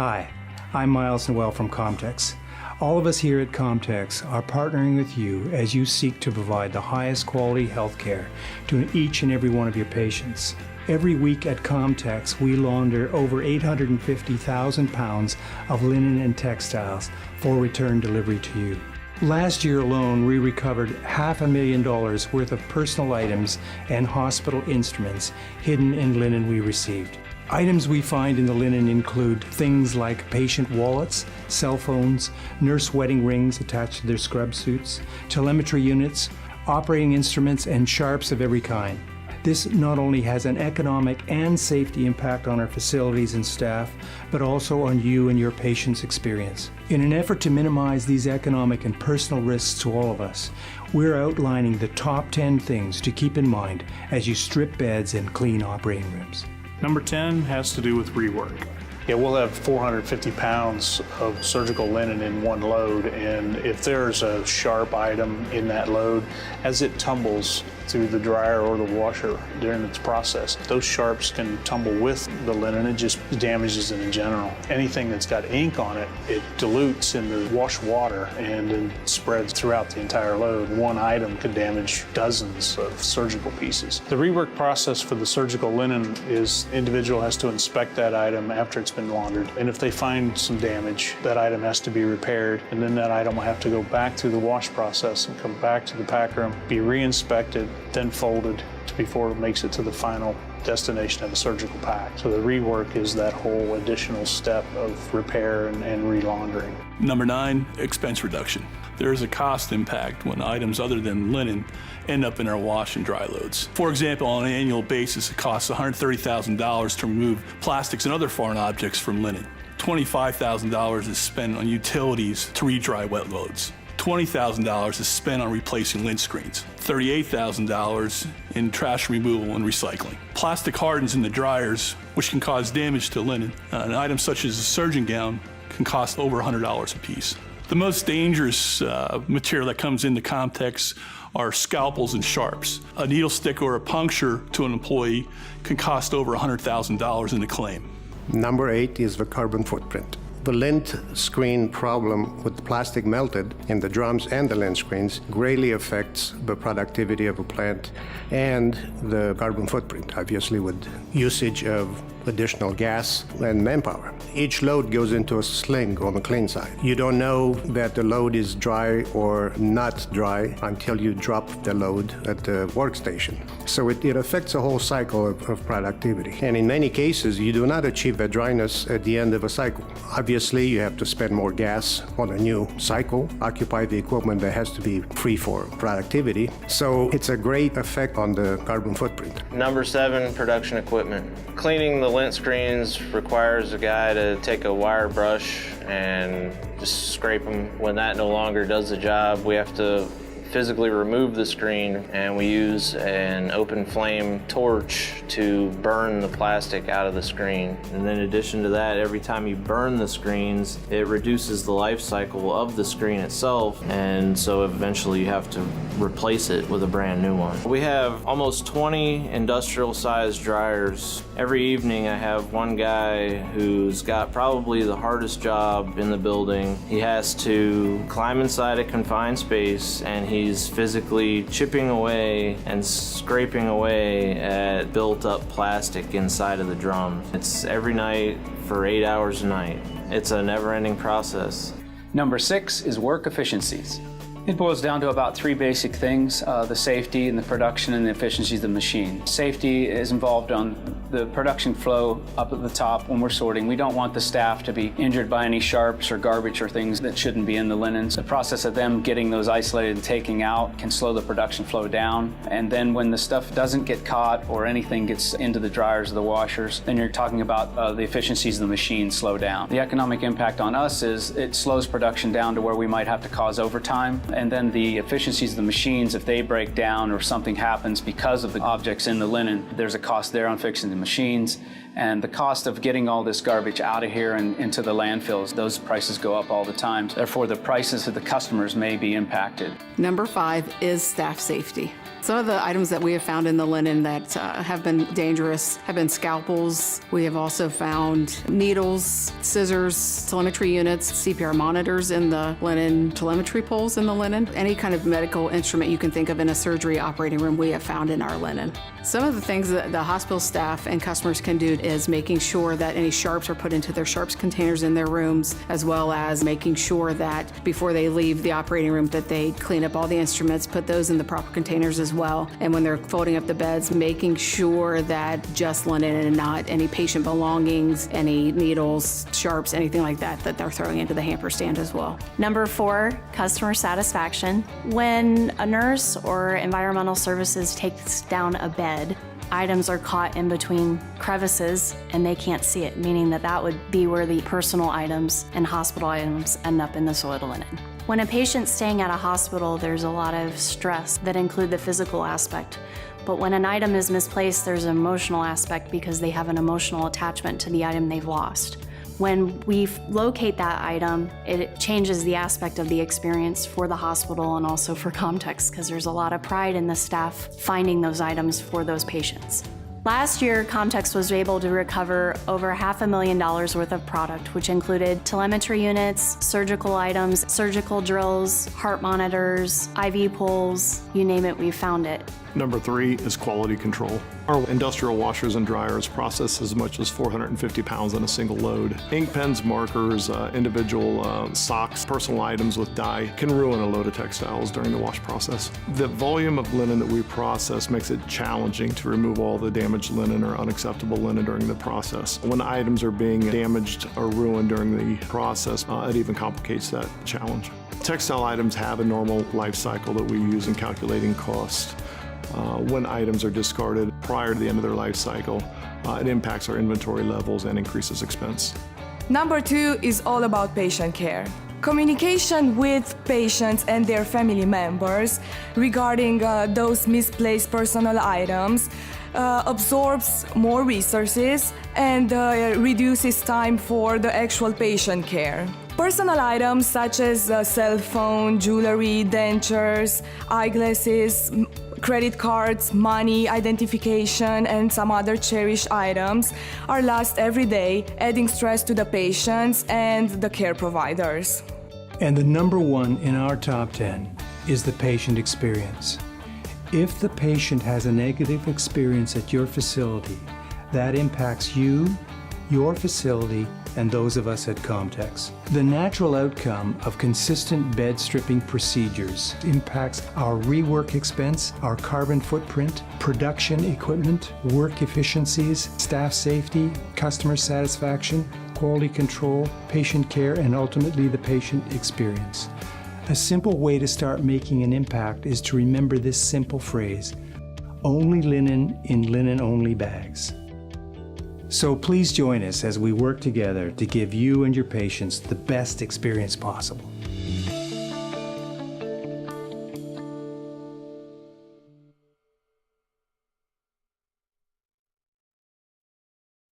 Hi, I'm Miles Noel from COMTEX. All of us here at COMTEX are partnering with you as you seek to provide the highest quality healthcare to each and every one of your patients. Every week at COMTEX, we launder over 850,000 pounds of linen and textiles for return delivery to you. Last year alone, we recovered $500,000 worth of personal items and hospital instruments hidden in linen we received. Items we find in the linen include things like patient wallets, cell phones, nurse wedding rings attached to their scrub suits, telemetry units, operating instruments, and sharps of every kind. This not only has an economic and safety impact on our facilities and staff, but also on you and your patient's experience. In an effort to minimize these economic and personal risks to all of us, we're outlining the top 10 things to keep in mind as you strip beds and clean operating rooms. Number 10 has to do with rework. Yeah, we'll have 450 pounds of surgical linen in one load, and if there's a sharp item in that load, as it tumbles through the dryer or the washer during its process, those sharps can tumble with the linen. It just damages it in general. Anything that's got ink on it, it dilutes in the wash water and then spreads throughout the entire load. One item could damage dozens of surgical pieces. The rework process for the surgical linen is the individual has to inspect that item after it's been laundered, and if they find some damage, that item has to be repaired, and then that item will have to go back through the wash process and come back to the pack room, be re-inspected, then folded before it makes it to the final destination of a surgical pack. So the rework is that whole additional step of repair and re-laundering. Number 9, expense reduction. There is a cost impact when items other than linen end up in our wash and dry loads. For example, on an annual basis, it costs $130,000 to remove plastics and other foreign objects from linen. $25,000 is spent on utilities to re-dry wet loads. $20,000 is spent on replacing lint screens. $38,000 in trash removal and recycling. Plastic hardens in the dryers, which can cause damage to linen. An item such as a surgeon gown can cost over $100 a piece. The most dangerous material that comes into COMTEX are scalpels and sharps. A needle stick or a puncture to an employee can cost over $100,000 in a claim. Number 8 is the carbon footprint. The lint screen problem with plastic melted in the drums and the lint screens greatly affects the productivity of a plant and the carbon footprint, obviously with usage of additional gas and manpower. Each load goes into a sling on the clean side. You don't know that the load is dry or not dry until you drop the load at the workstation. So it affects the whole cycle of productivity. And in many cases, you do not achieve that dryness at the end of a cycle. Obviously, you have to spend more gas on a new cycle, occupy the equipment that has to be free for productivity. So it's a great effect on the carbon footprint. Number 7, production equipment. Cleaning the lint screens requires a guy to take a wire brush and just scrape them. When that no longer does the job, we have to physically remove the screen, and we use an open flame torch to burn the plastic out of the screen. And then in addition to that, every time you burn the screens, it reduces the life cycle of the screen itself, and so eventually you have to replace it with a brand new one. We have almost 20 industrial-sized dryers. Every evening I have one guy who's got probably the hardest job in the building. He has to climb inside a confined space, and he's physically chipping away and scraping away at built-up plastic inside of the drum. It's every night for 8 hours a night. It's a never-ending process. Number 6 is work efficiencies. It boils down to about 3 basic things, the safety and the production and the efficiencies of the machine. Safety is involved on the production flow up at the top when we're sorting. We don't want the staff to be injured by any sharps or garbage or things that shouldn't be in the linens. The process of them getting those isolated and taking out can slow the production flow down. And then when the stuff doesn't get caught or anything gets into the dryers or the washers, then you're talking about the efficiencies of the machine slow down. The economic impact on us is it slows production down to where we might have to cause overtime. And then the efficiencies of the machines, if they break down or something happens because of the objects in the linen, there's a cost there on fixing the machines. And the cost of getting all this garbage out of here and into the landfills, those prices go up all the time. Therefore, the prices of the customers may be impacted. Number 5 is staff safety. Some of the items that we have found in the linen that have been dangerous have been scalpels. We have also found needles, scissors, telemetry units, CPR monitors in the linen, telemetry poles in the linen. Any kind of medical instrument you can think of in a surgery operating room, we have found in our linen. Some of the things that the hospital staff and customers can do is making sure that any sharps are put into their sharps containers in their rooms, as well as making sure that before they leave the operating room that they clean up all the instruments, put those in the proper containers as well. And when they're folding up the beds, making sure that just linen and not any patient belongings, any needles, sharps, anything like that, that they're throwing into the hamper stand as well. Number 4, customer satisfaction. When a nurse or environmental services takes down a bed, items are caught in between crevices and they can't see it, meaning that would be where the personal items and hospital items end up in the soiled linen. When a patient's staying at a hospital, there's a lot of stress that include the physical aspect. But when an item is misplaced, there's an emotional aspect because they have an emotional attachment to the item they've lost. When we locate that item, it changes the aspect of the experience for the hospital and also for COMTEX because there's a lot of pride in the staff finding those items for those patients. Last year, COMTEX was able to recover over $500,000 worth of product, which included telemetry units, surgical items, surgical drills, heart monitors, IV poles, you name it, we found it. Number 3 is quality control. Our industrial washers and dryers process as much as 450 pounds on a single load. Ink pens, markers, individual socks, personal items with dye can ruin a load of textiles during the wash process. The volume of linen that we process makes it challenging to remove all the damaged linen or unacceptable linen during the process. When items are being damaged or ruined during the process, it even complicates that challenge. Textile items have a normal life cycle that we use in calculating cost. When items are discarded prior to the end of their life cycle, it impacts our inventory levels and increases expense. Number 2 is all about patient care. Communication with patients and their family members regarding those misplaced personal items absorbs more resources and reduces time for the actual patient care. Personal items such as cell phone, jewelry, dentures, eyeglasses, credit cards, money, identification, and some other cherished items are lost every day, adding stress to the patients and the care providers. And the number 1 in our top 10 is the patient experience. If the patient has a negative experience at your facility, that impacts you, your facility, and those of us at COMTEX. The natural outcome of consistent bed stripping procedures impacts our rework expense, our carbon footprint, production equipment, work efficiencies, staff safety, customer satisfaction, quality control, patient care, and ultimately the patient experience. A simple way to start making an impact is to remember this simple phrase: only linen in linen-only bags. So please join us as we work together to give you and your patients the best experience possible.